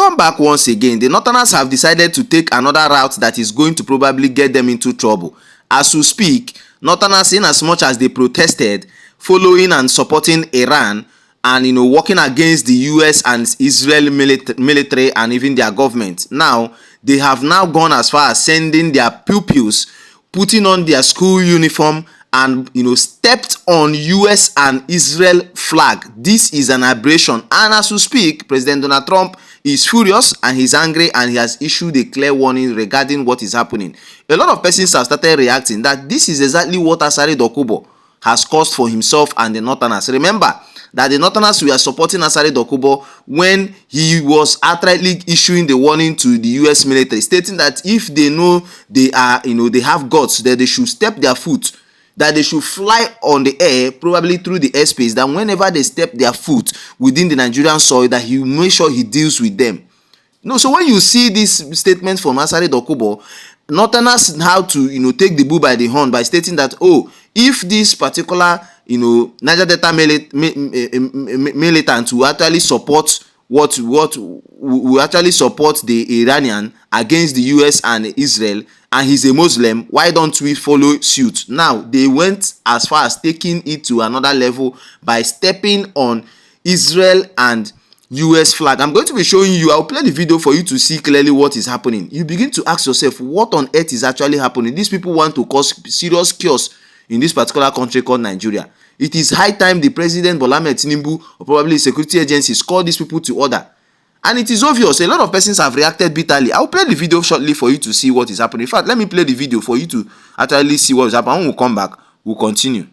Welcome back once again. The Northerners have decided to take another route that is going to probably get them into trouble. As we speak, Northerners, in as much as they protested, following and supporting Iran and working against the US and Israel military and even their government, now they have now gone as far as sending their pupils, putting on their school uniform and stepped on US and Israel flag. This is an aberration, and as we speak, President Donald Trump is furious and he's angry, and he has issued a clear warning regarding what is happening. A lot of persons have started reacting that this is exactly what Asari Dokubo has caused for himself and the Northerners. Remember that the Northerners were supporting Asari Dokubo when he was outrightly issuing the warning to the US military, stating that if they know they are they have guts, that they should step their foot, that they should fly on the air, probably through the airspace, that whenever they step their foot within the Nigerian soil, that he will make sure he deals with them. So when you see this statement from Asari Dokubo, Northerners have to take the bull by the horn by stating that, oh, if this particular Niger Delta militant will actually support will actually support the Iranian against the US and Israel, and he's a Muslim, why don't we follow suit? Now they went as far as taking it to another level by stepping on Israel and US flag. I'm going to be showing you, I'll play the video for you to see clearly what is happening. You begin to ask yourself, what on earth is actually happening? These people want to cause serious chaos in this particular country called Nigeria. It is high time the President Bola Ahmed Tinubu or probably security agencies call these people to order. And it is obvious, a lot of persons have reacted bitterly. I'll play the video shortly for you to see what is happening. In fact, let me play the video for you to actually see what is happening. When we come back, we'll continue.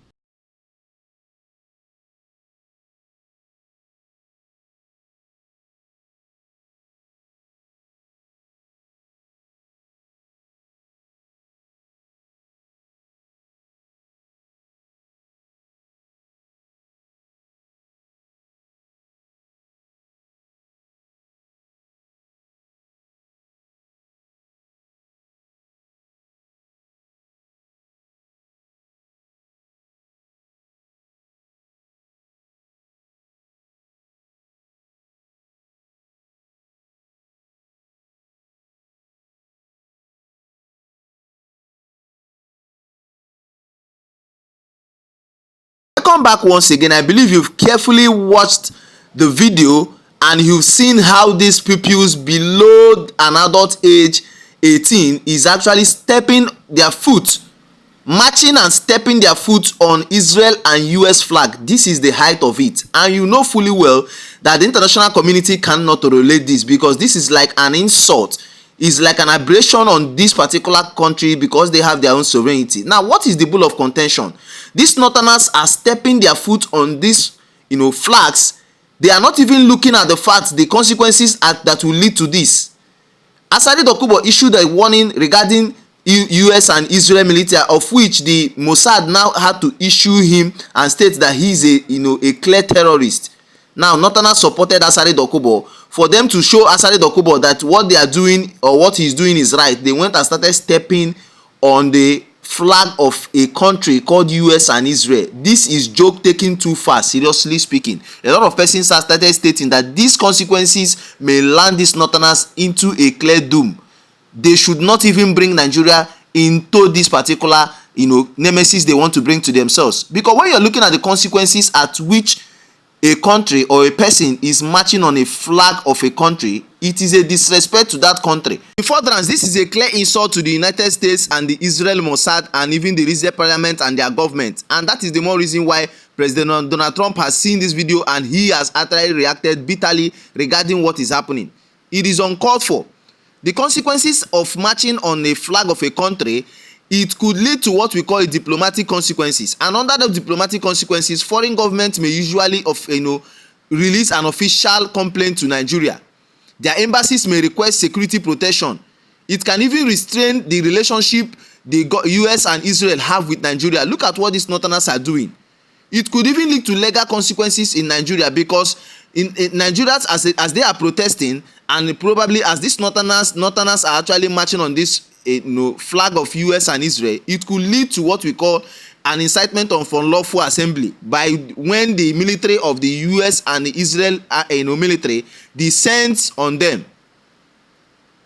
Welcome back once again. I believe you've carefully watched the video and you've seen how these pupils below an adult age 18 is actually stepping their foot, marching and stepping their foot on Israel and US flag. This is the height of it, and you know fully well that the international community cannot tolerate this, because this is like an insult. Is like an aberration on this particular country because they have their own sovereignty. Now, what is the bull of contention? These Northerners are stepping their foot on these flags. They are not even looking at the facts, the consequences that will lead to this. Asari Dokubo issued a warning regarding US and Israel military, of which the Mossad now had to issue him and state that he is a clear terrorist. Now, Northerners supported Asari Dokubo. For them to show Asari Dokubo that what they are doing or what he's doing is right, they went and started stepping on the flag of a country called US and Israel. This is joke taken too far, seriously speaking. A lot of persons have started stating that these consequences may land these Northerners into a clear doom. They should not even bring Nigeria into this particular nemesis they want to bring to themselves. Because when you're looking at the consequences at which a country or a person is marching on a flag of a country, it is a disrespect to that country. In furtherance, this is a clear insult to the United States and the Israel Mossad and even the Israel parliament and their government. And that is the more reason why President Donald Trump has seen this video and he has actually reacted bitterly regarding what is happening. It is uncalled for. The consequences of marching on a flag of a country, it could lead to what we call diplomatic consequences, and under the diplomatic consequences, foreign governments may usually release an official complaint to Nigeria. Their embassies may request security protection. It can even restrain the relationship the US and Israel have with Nigeria. Look at what these Northerners are doing. It could even lead to legal consequences in Nigeria, because in Nigerians, as they are protesting, and probably as these Northerners are actually marching on this flag of US and Israel, it could lead to what we call an incitement of unlawful assembly, by when the military of the US and the Israel military descends on them.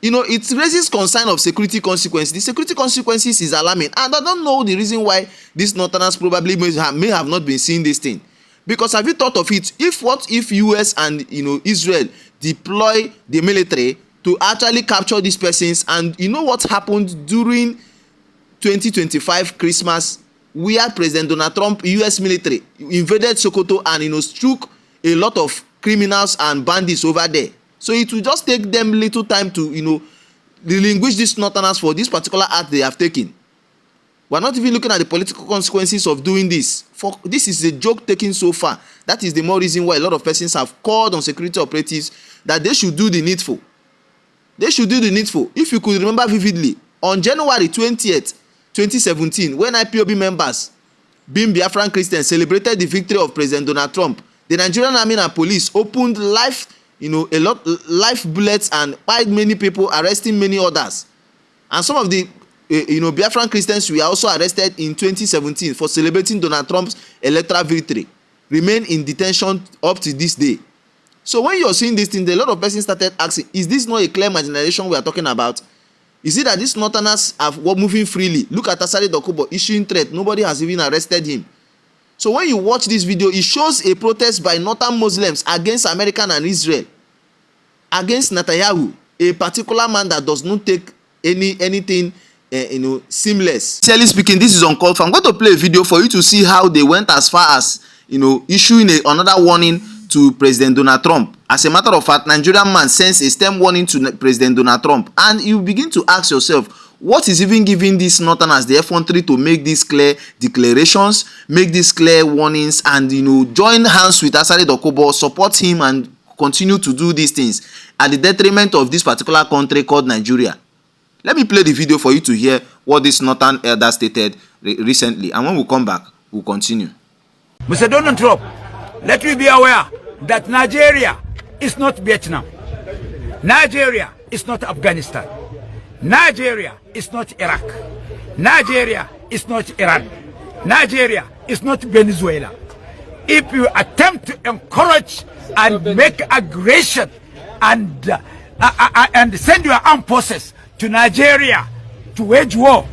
it raises concern of security consequences. The security consequences is alarming, and I don't know the reason why these northerners probably may have not been seeing this thing. Because have you thought of it? What if US and Israel deploy the military to actually capture these persons, and what happened during 2025 Christmas, where President Donald Trump US military invaded Sokoto and struck a lot of criminals and bandits over there. So it will just take them little time to relinquish these northerners for this particular act they have taken. We're not even looking at the political consequences of doing this. For this is a joke taken so far. That is the more reason why a lot of persons have called on security operatives that they should do the needful. They should do the needful. If you could remember vividly, on January 20th, 2017, when IPOB members, being Biafran Christians, celebrated the victory of President Donald Trump, the Nigerian army and police opened live bullets and killed many people, arresting many others. And some of the Biafran Christians were also arrested in 2017 for celebrating Donald Trump's electoral victory, remain in detention up to this day. So when you're seeing this thing, a lot of persons started asking, is this not a clear marginalization we are talking about? Is it that these northerners are moving freely? Look at Asari Dokubo issuing threat. Nobody has even arrested him. So when you watch this video, it shows a protest by northern Muslims against America and Israel, against Netanyahu, a particular man that does not take anything seamless. Sincerely speaking, this is uncalled for. I'm going to play a video for you to see how they went as far as issuing another warning to President Donald Trump. As a matter of fact, Nigerian man sends a stern warning to President Donald Trump, and you begin to ask yourself, what is even giving these northerners the effrontery to make these clear declarations, make these clear warnings, and join hands with Asari Dokubo, support him, and continue to do these things at the detriment of this particular country called Nigeria? Let me play the video for you to hear what this northern elder stated recently, and when we come back, we'll continue. Mr. Donald Trump, let me be aware that Nigeria is not Vietnam. Nigeria is not Afghanistan. Nigeria is not Iraq. Nigeria is not Iran. Nigeria is not Venezuela. If you attempt to encourage and make aggression and send your armed forces to Nigeria to wage war,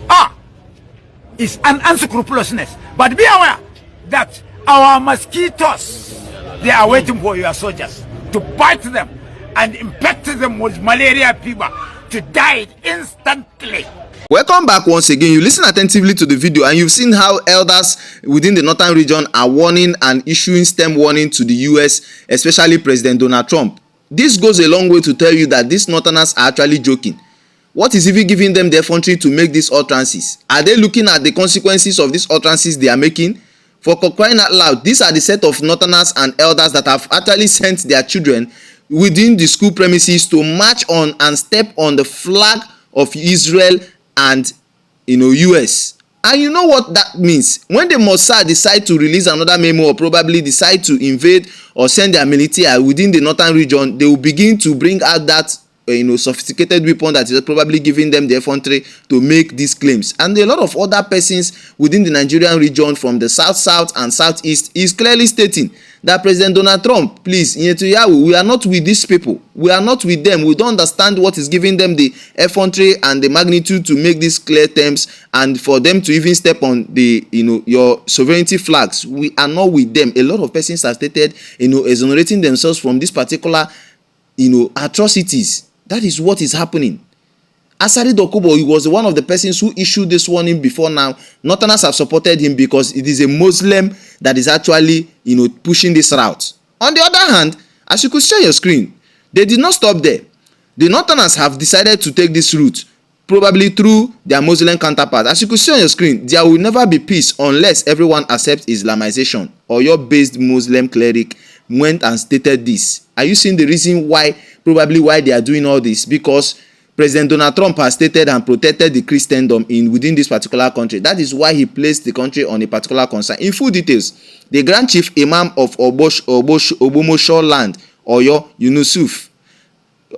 it's an unscrupulousness. But be aware that our mosquitoes, they are waiting for your soldiers to bite them and infect them with malaria fever, to die instantly. Welcome back once again. You listen attentively to the video, and you've seen how elders within the northern region are warning and issuing stern warning to the US, especially President Donald Trump. This goes a long way to tell you that these northerners are actually joking. What is even giving them the effrontery to make these utterances? Are they looking at the consequences of these utterances they are making? For crying out loud, these are the set of northerners and elders that have actually sent their children within the school premises to march on and step on the flag of Israel and US. And you know what that means? When the Mossad decide to release another memo, or probably decide to invade or send their military within the northern region, they will begin to bring out that sophisticated weapon that is probably giving them the effrontery to make these claims. And a lot of other persons within the Nigerian region from the south and southeast is clearly stating that President Donald Trump, please, Netanyahu, we are not with these people. We are not with them. We don't understand what is giving them the effrontery and the magnitude to make these clear terms, and for them to even step on the your sovereignty flags. We are not with them. A lot of persons have stated exonerating themselves from this particular atrocities. That is what is happening. Asari Dokubo, he was one of the persons who issued this warning before now. Northerners have supported him because it is a Muslim that is actually, pushing this route. On the other hand, as you could see on your screen, they did not stop there. The Northerners have decided to take this route, probably through their Muslim counterpart. As you could see on your screen, there will never be peace unless everyone accepts Islamization. Oyo-based Muslim cleric went and stated this. Are you seeing the reason why, probably why they are doing all this? Because President Donald Trump has stated and protected the Christendom within this particular country. That is why he placed the country on a particular concern. In full details, the Grand Chief Imam of Obomosho land, Oyo Yunusuf,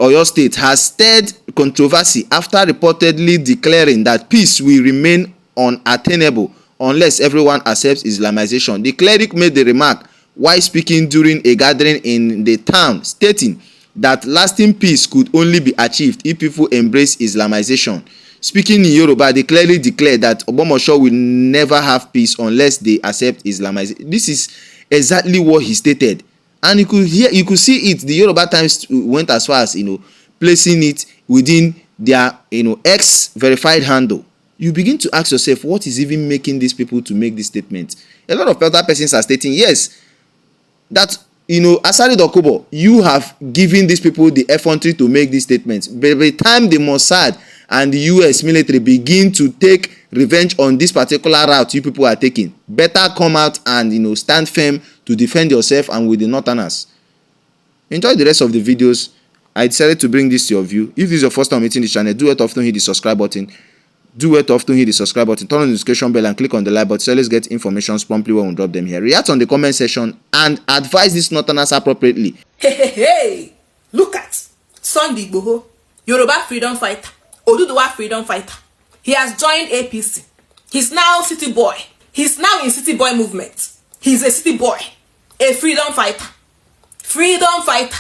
Oyo State, has stirred controversy after reportedly declaring that peace will remain unattainable unless everyone accepts Islamization. The cleric made the remark while speaking during a gathering in the town, stating, that lasting peace could only be achieved if people embrace Islamization. Speaking in Yoruba, they clearly declare that Ogbomosho will never have peace unless they accept Islamization. This is exactly what he stated, and you could see it. The Yoruba Times went as far as placing it within their X verified handle. You begin to ask yourself, what is even making these people to make this statement? A lot of other persons are stating yes, that Asari Dokubo, you have given these people the effrontery to make these statements. But by the time the Mossad and the US military begin to take revenge on this particular route you people are taking, better come out and stand firm to defend yourself and with the Northerners. Enjoy the rest of the videos. I decided to bring this to your view. If this is your first time meeting the channel, do it often, hit the subscribe button. Do it often, hit the subscribe button, turn on the notification bell and click on the like button so let's get information promptly when we drop them here. React on the comment section and advise these Northerners appropriately. Hey, look at Sunday Igboho, Yoruba freedom fighter, Oduduwa freedom fighter. He has joined APC. He's now city boy. He's now in city boy movement. He's a city boy, a freedom fighter. Freedom fighter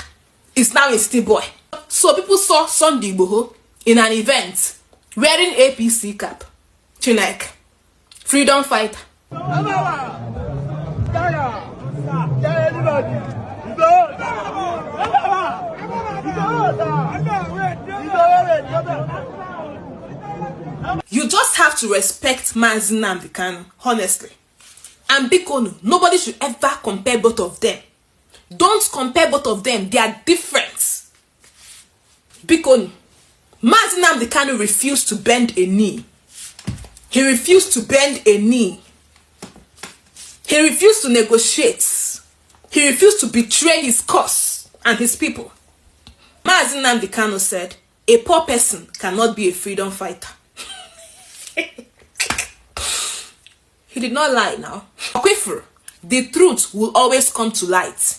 is now a city boy. So people saw Sunday Igboho in an event wearing APC cap. Chinek, freedom fighter. You just have to respect Mazi Nnamdi Kanu, honestly. And Bikonu, nobody should ever compare both of them. Don't compare both of them. They are different. Bikonu, Mazi Nnamdi Kanu refused to bend a knee. He refused to bend a knee. He refused to negotiate. He refused to betray his cause and his people. Mazi Nnamdi Kanu said, a poor person cannot be a freedom fighter. He did not lie now. Aquifer, the truth will always come to light.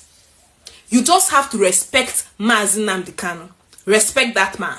You just have to respect Mazi Nnamdi Kanu. Respect that man.